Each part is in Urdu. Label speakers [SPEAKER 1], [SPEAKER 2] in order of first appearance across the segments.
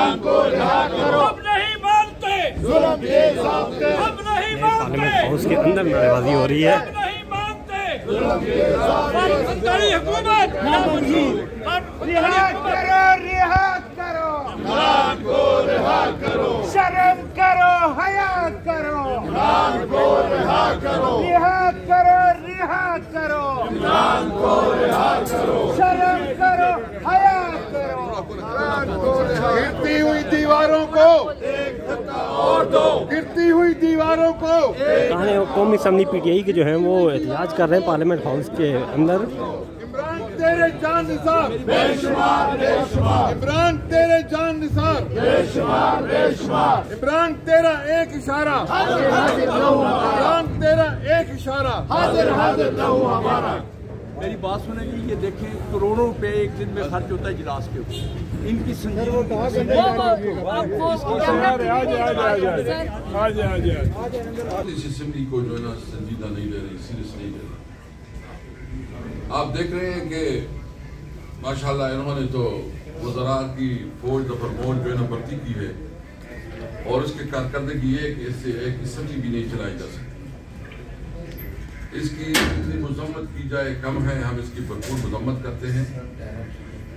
[SPEAKER 1] عمران کو رہا کرو. ہم نہیں مانتے ظلم کے ضابطے. ہم نہیں مانتے. پارلیمنٹ ہاؤس کے اندر نعرے بازی ہو رہی ہے. ہم نہیں مانتے ظلم کے ضابطے. سرکاری حکومت نامنظور. رہا کرو رہا کرو عمران کو رہا کرو. شرم کرو حیا کرو عمران کو رہا کرو. رہا کرو رہا کرو عمران کو رہا کرو. شرم کرو حیا کرو عمران کو رہا. گرتی ہوئی دیواروں کو ایک دھکا اور دو. گرتی ہوئی دیواروں کو.
[SPEAKER 2] قومی اسمبلی پی ٹی آئی کے جو ہیں وہ احتجاج کر رہے ہیں پارلیمنٹ ہاؤس کے اندر.
[SPEAKER 1] عمران تیرے جان نثار بے شمار بے شمار. عمران تیرے جان نثار بے شمار بے شمار. عمران تیرا ایک اشارہ حاضر حاضر نہ ہو. عمران تیرا ایک اشارہ حاضر حاضر نہ ہو ہمارا.
[SPEAKER 3] میری بات سنیں گی. یہ دیکھیں کروڑوں روپے ایک دن میں خرچ ہوتا ہے اجلاس کے اوپر. ان کی
[SPEAKER 4] اس اسمبلی کو جو ہے نا سنجیدہ نہیں لے رہی, سیریس نہیں لے رہی. آپ دیکھ رہے ہیں کہ ماشاءاللہ انہوں نے تو وزراء کی فوج دفعہ فوج جو ہے نا بھرتی کی ہے, اور اس کے کارکردگی یہ ہے کہ اس سے ایک اسمبلی بھی نہیں چلائی جا سکتی. اس کی جتنی مذمت کی جائے کم ہے. ہم اس کی بھرپور مذمت کرتے ہیں.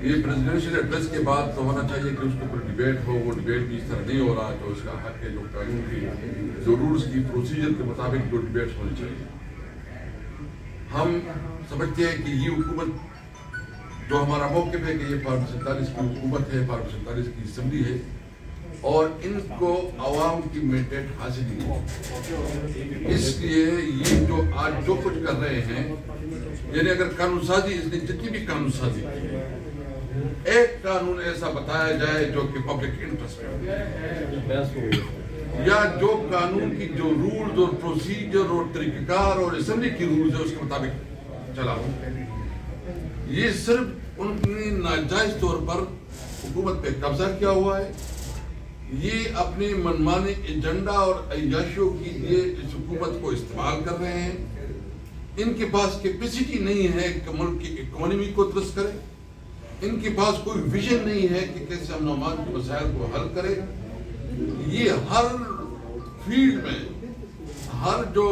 [SPEAKER 4] یہ پریزیڈنشیل ایڈریس کے بعد تو ہونا چاہیے کہ اس کے اوپر ڈیبیٹ ہو. وہ ڈیبیٹ بھی اس طرح نہیں ہو رہا. جو اس کا حق ہے, جو قانون کی جو رولز کی پروسیجر کے مطابق جو ڈیبیٹس ہونی چاہیے. ہم سمجھتے ہیں کہ یہ حکومت جو ہمارا موقف ہے کہ یہ فارم 47 کی حکومت ہے, فارم 47 کی اسمبلی ہے, اور ان کو عوام کی مینڈیٹ حاصل نہیں ہے. اس لیے یہ جو آج جو کچھ کر رہے ہیں, یعنی اگر قانون سازی, اس نے جتنی بھی قانون سازی کی, ایک قانون ایسا بتایا جائے جو کہ پبلک انٹرسٹ میں, یا جو قانون کی جو رولز اور پروسیجر اور طریقہ کار اور اسمبلی کی رولز ہے اس کے مطابق چلا ہو. یہ صرف ان نے ناجائز طور پر حکومت پہ قبضہ کیا ہوا ہے. یہ اپنے منمانے ایجنڈا اور عیاشیوں کے لیے اس حکومت کو استعمال کر رہے ہیں. ان کے پاس کیپیسٹی نہیں ہے کہ ملک کی اکانومی کو درست کرے. ان کے پاس کوئی ویژن نہیں ہے کہ کیسے امن و امان کے مسائل کو حل کرے. یہ ہر فیلڈ میں, ہر جو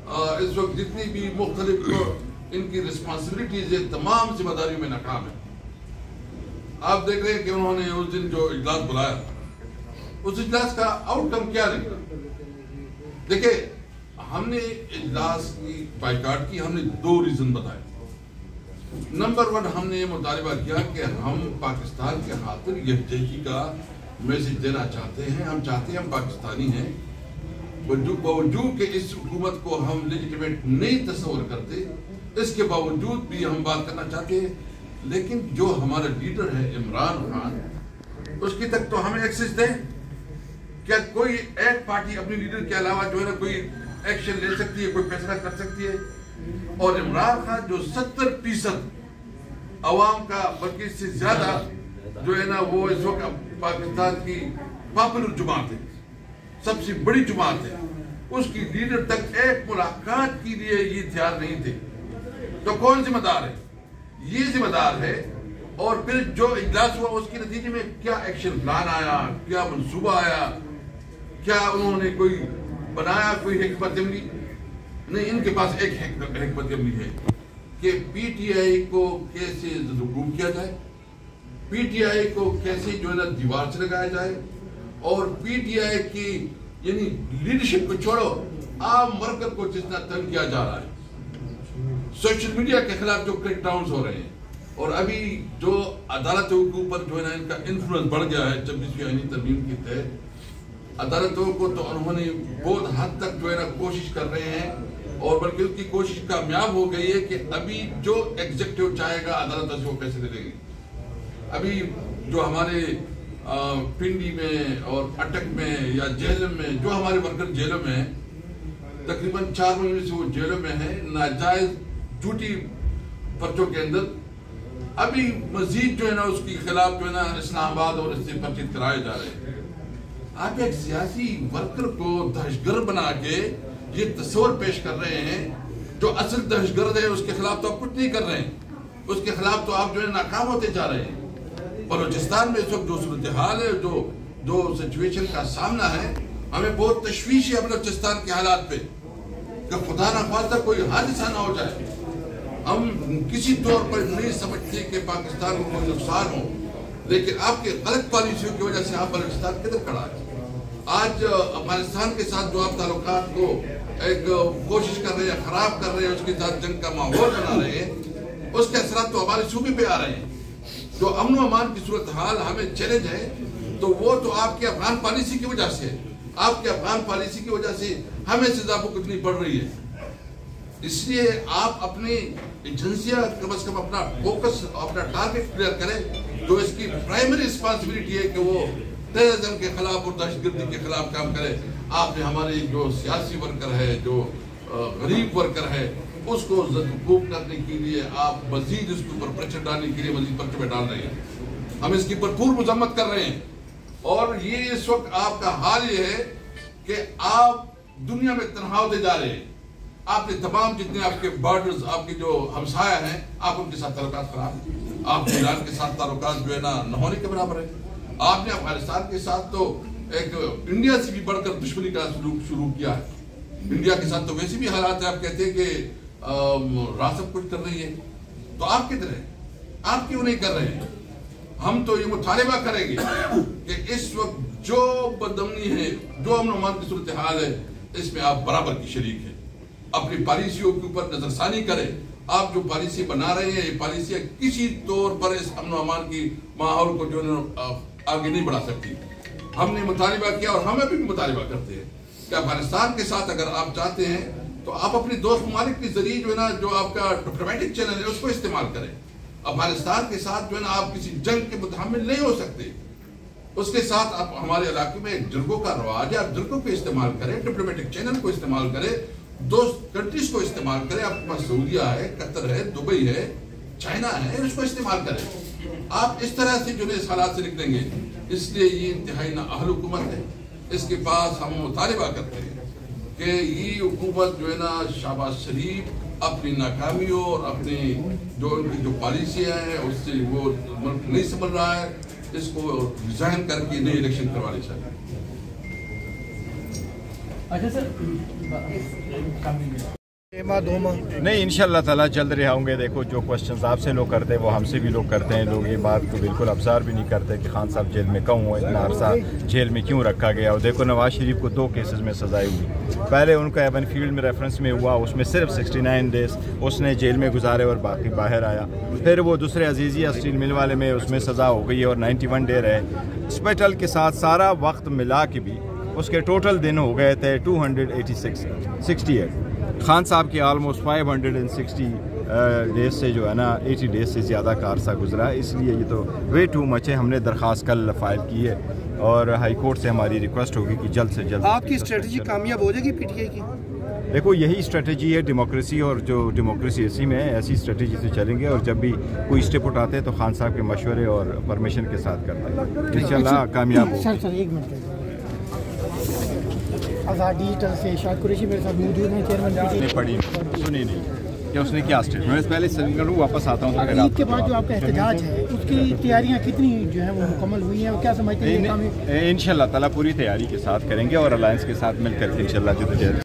[SPEAKER 4] اس وقت جتنی بھی مختلف ان کی رسپانسبلٹیز ہے, تمام ذمہ داریوں میں ناکام ہے. آپ دیکھ رہے ہیں کہ انہوں نے اس دن جو اجلاس بلایا, اس اجلاس کا آؤٹ کم کیا نکلا. دیکھیں, ہم نے اجلاس کی بائیکاٹ کی. ہم نے 2 ریزن بتائے. نمبر 1, ہم نے یہ مطالبہ کیا کہ ہم پاکستان کے خاطر یکجہتی کا میسج دینا چاہتے ہیں. ہم چاہتے ہیں ہم پاکستانی ہیں, باوجود کہ اس حکومت کو ہم لیجیٹیمیٹ نہیں تصور کرتے, اس کے باوجود بھی ہم بات کرنا چاہتے ہیں. لیکن جو ہمارا لیڈر ہے عمران خان, اس کی تک تو ہمیں ایکسس دیں. کیا کوئی ایک پارٹی اپنی لیڈر کے علاوہ جو ہے نا کوئی ایکشن لے سکتی ہے, کوئی فیصلہ کر سکتی ہے؟ اور عمران خان جو 70% عوام کا بلکہ اس سے زیادہ جو ہے نا وہ اس وقت پاکستان کی پاپولر جماعت ہے, سب سے بڑی جماعت ہے, اس کی لیڈر تک ایک ملاقات کے لیے یہ تیار نہیں تھے. تو کون ذمہ دار ہے؟ یہ ذمہ دار ہے. اور پھر جو اجلاس ہوا اس کے نتیجے میں کیا ایکشن پلان آیا, کیا منصوبہ آیا, کیا انہوں نے کوئی بنایا کوئی حکمت عملی؟ نہیں. ان کے پاس ایک حکمت عملی ہے کہ پی ٹی آئی کو کیسے ضروب کیا جائے, پی ٹی آئی کو کیسے جو ہے نا دیوار سے لگایا جائے, اور پی ٹی آئی کی یعنی لیڈرشپ کو چھوڑو, عام ورکر کو جتنا تنگ کیا جا رہا ہے, سوشل میڈیا کے خلاف جو کریک ڈاؤنز ہو رہے ہیں, اور ابھی جو عدالتوں کے اوپر جو ہے نا ان کا انفلوئنس بڑھ گیا ہے 26ویں آئینی ترمیم کے تحت, عدالتوں کو تو انہوں نے بہت حد تک جو ہے نا کوشش کر رہے ہیں, اور بلکہ اس کی کوشش کامیاب ہو گئی ہے کہ ابھی جو ایگزیکٹو چاہے گا عدالتوں سے وہ پیسے دے گی. ابھی جو ہمارے پنڈی میں اور اٹک میں یا جہلم میں جو ہمارے ورکر جیلوں میں ہیں, تقریباً 4 مہینے سے وہ جیلوں میں ہیں ناجائز جھوٹی پرچوں کے اندر. ابھی مزید جو ہے نا اس کے خلاف جو ہے نا اسلام آباد اور اس سے پرچے کرائے جا رہے ہیں. آپ ایک سیاسی ورکر کو دہشت گرد بنا کے یہ تصور پیش کر رہے ہیں, جو اصل دہشت گرد ہے اس کے خلاف تو آپ کچھ نہیں کر رہے ہیں, اس کے خلاف تو آپ جو ہے ناکام ہوتے جا رہے ہیں. بلوچستان میں اس وقت جو صورتحال ہے، جو سچویشن کا سامنا ہے، ہمیں بہت تشویش ہے بلوچستان کے حالات پہ کہ خدا نہ خواستہ کوئی حادثہ نہ ہو جائے۔ ہم کسی طور پر نہیں سمجھتے کہ پاکستان کو کوئی نقصان ہو، لیکن آپ کے غلط پالیسیوں کی وجہ سے آپ بلوچستان کدھر کھڑا ہے۔ آج افغانستان کے ساتھ جو آپ تعلقات کو ایک کوشش کر رہے ہیں، خراب کر رہے ہیں، اس کے ساتھ جنگ کا ماحول بنا رہے ہیں، اس کے اثرات تو ہمارے صوبے پہ آ رہے ہیں۔ جو امن و امان کی صورتحال ہمیں چیلنج ہے، تو وہ تو آپ کی افغان پالیسی کی وجہ سے ہے۔ آپ کے افغان پالیسی کی وجہ سے ہمیں سزا بھگتنی پڑ رہی ہے۔ اس لیے آپ اپنی ایجنسیاں کم از کم اپنا فوکس، اپنا ٹارگٹ کلیئر کریں۔ تو اس کی پرائمری رسپانسبلٹی ہے کہ وہ ٹیررزم کے خلاف اور دہشت گردی کے خلاف کام کرے۔ آپ نے ہمارے جو سیاسی ورکر ہے، جو غریب ورکر ہے، اس کو زدوکوب کرنے کے لیے آپ مزید اس کے اوپر پریشر ڈالنے کے لیے مزید پرچے ڈال رہے ہیں۔ ہم اس کی بھرپور مذمت کر رہے ہیں، اور یہ اس وقت آپ کا حال یہ ہے کہ آپ دنیا میں تنہا ہوتے جا رہے ہیں۔ آپ کے تمام جتنے آپ کے بارڈرز، آپ کے جو ہمسایہ ہیں، آپ ان کے ساتھ تعلقات خراب ہیں۔ آپ کے ایران کے ساتھ تعلقات جو ہے نا نہ ہونے کے برابر ہے۔ آپ نے افغانستان کے ساتھ تو ایک انڈیا سے بھی بڑھ کر دشمنی کا سلوک شروع کیا ہے۔ انڈیا کے ساتھ تو ویسے بھی حالات ہیں، آپ کہتے ہیں کہ راہ سب کچھ کر رہی ہے، تو آپ کدھر ہیں؟ آپ کیوں نہیں کر رہے ہیں؟ ہم تو یہ مطالبہ کریں گے کہ اس وقت جو بدامنی ہے، جو امن و امان کی صورتحال ہے، اس میں آپ برابر کی شریک ہیں۔ اپنی پالیسیوں کے اوپر نظر ثانی کریں۔ آپ جو پالیسی بنا رہے ہیں، یہ پالیسیاں کسی طور پر اس امن و امان کی ماحول کو جو آگے نہیں بڑھا سکتی۔ ہم نے مطالبہ کیا، اور ہمیں بھی مطالبہ کرتے ہیں کہ افغانستان کے ساتھ اگر آپ چاہتے ہیں تو آپ اپنی دوست ممالک کے ذریعے جو ہے نا، جو آپ کا ڈپلومیٹک چینل ہے، اس کو استعمال کریں۔ افغانستان کے ساتھ جو ہے نا آپ کسی جنگ کے متحمل نہیں ہو سکتے۔ اس کے ساتھ آپ ہمارے علاقے میں جرگوں کا رواج ہے، آپ جرگوں کو استعمال کریں، ڈپلومیٹک چینل کو استعمال کریں، دوست کنٹریز کو استعمال کریں۔ آپ کے پاس سعودیہ ہے، قطر ہے، دبئی ہے، چائنا ہے، اس کو استعمال کریں۔ آپ اس طرح سے جو ہے اس حالات سے نکلیں گے۔ اس لیے یہ انتہائی نااہل حکومت ہے۔ اس کے پاس ہم مطالبہ کرتے ہیں کہ یہ حکومت جو ہے نا شہباز شریف اپنی ناکامیوں اور اپنی جو ان کی جو پالیسیاں ہیں اس سے وہ ملک نہیں سنبھل رہا ہے، اس کو ریزائن کر کے نئی الیکشن کروانی چاہیے۔
[SPEAKER 5] نہیں، انشاءاللہ تعالیٰ جلد رہا ہوں گے۔ دیکھو جو کوشچنز آپ سے لوگ کرتے ہیں وہ ہم سے بھی لوگ کرتے ہیں۔ لوگ یہ بات کو بالکل ابزار بھی نہیں کرتے کہ خان صاحب جیل میں کیوں ہوئے، اتنا عرصہ جیل میں کیوں رکھا گیا۔ اور دیکھو نواز شریف کو 2 کیسز میں سزائیں ہوئی۔ پہلے ان کا ایون فیلڈ میں ریفرنس میں ہوا، اس میں صرف 69 ڈیز اس نے جیل میں گزارے اور باقی باہر آیا۔ پھر وہ دوسرے عزیزیہ اسٹیل مل والے میں اس میں سزا ہو گئی اور 91 ڈے رہے۔ ہاسپٹل کے ساتھ سارا وقت ملا کے بھی اس کے ٹوٹل دن ہو گئے تھے 268۔ خان صاحب کی آلموسٹ 560 ڈیز سے جو ہے نا 80 ڈیز سے زیادہ کا عرصہ گزرا ہے۔ اس لیے یہ تو وے ٹو مچ ہے۔ ہم نے درخواست کل فائل کی ہے اور ہائی کورٹ سے ہماری ریکویسٹ ہوگی کہ جلد سے جلد۔
[SPEAKER 6] آپ کی اسٹریٹجی کامیاب ہو جائے گی پی ٹی آئی کی؟
[SPEAKER 5] دیکھو یہی اسٹریٹجی ہے ڈیموکریسی، اور جو ڈیموکریسی اسی میں ہے، ایسی اسٹریٹجی سے چلیں گے۔ اور جب بھی کوئی اسٹیپ اٹھاتے ہیں تو خان صاحب کے مشورے اور پرمیشن کے ساتھ کرتے ہیں، انشاءاللہ کامیاب ہو۔
[SPEAKER 6] سر ایک منٹ، آزاد ڈیجیٹل سے شاہد قریشی میرے ساتھ موجود ہیں، چیئرمین
[SPEAKER 5] پڑھی سنی نہیں کہ اس نے کیا اسٹیٹمنٹ پہلے سن کروں، واپس آتا ہوں۔
[SPEAKER 6] عید کے بعد جو آپ کا احتجاج ہے اس کی تیاریاں کتنی جو ہیں وہ مکمل ہوئی ہیں، اور کیا سمجھتے ہیں؟
[SPEAKER 5] انشاءاللہ تعالیٰ پوری تیاری کے ساتھ کریں گے اور الائنس کے ساتھ مل کر کے انشاءاللہ جدوجہد